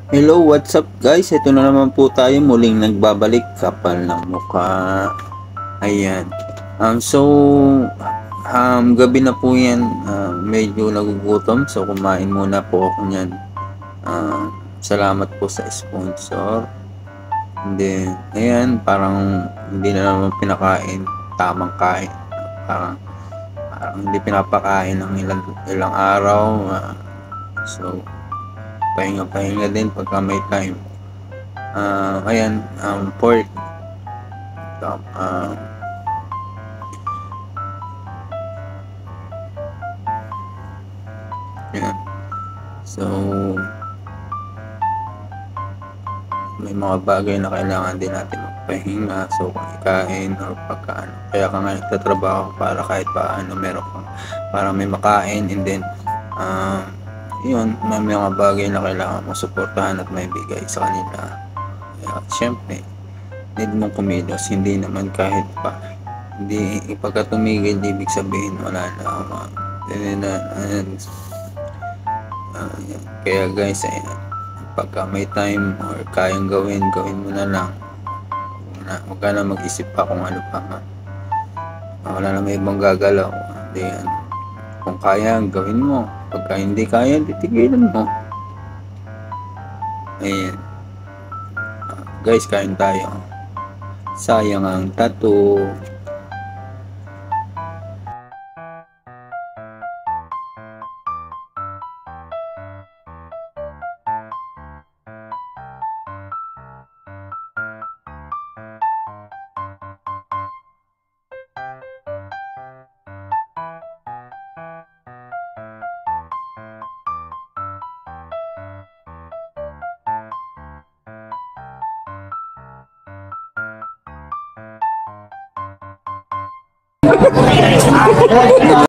Hello, what's up guys? Ito na naman po tayo muling nagbabalik, kapal ng mukha. Ayan. So, gabi na po yan. Medyo nagugutom. So, kumain muna po ako niyan. Salamat po sa sponsor. Hindi, ayan, parang hindi na naman pinakain. Tamang kain. Parang hindi pinapakain ng ilang araw. So, pahinga-pahinga din pagka may time. Ayan, pork. Ayan. So, may mga bagay na kailangan din natin magpahinga. So, kung ikain or pagkaan. Kaya ka nga nagtatrabaho para kahit paano meron kang, para may makain, and then, yun, may mga bagay na kailangan mo suportahan at may bigay sa kanila. Kaya, syempre, need mong kumilos. Hindi naman kahit pa, hindi, pagka tumigil, ibig sabihin wala na. Kaya guys, pagka may time or kayang gawin mo na lang. Huwag ka na mag-isip pa kung ano pa man. Wala na may ibang gagalaw. Hindi yan. Kung kaya, gawin mo. Pagka hindi kaya, titigilan mo. Ayan. Guys, kain tayo. Sayang ang tattoo.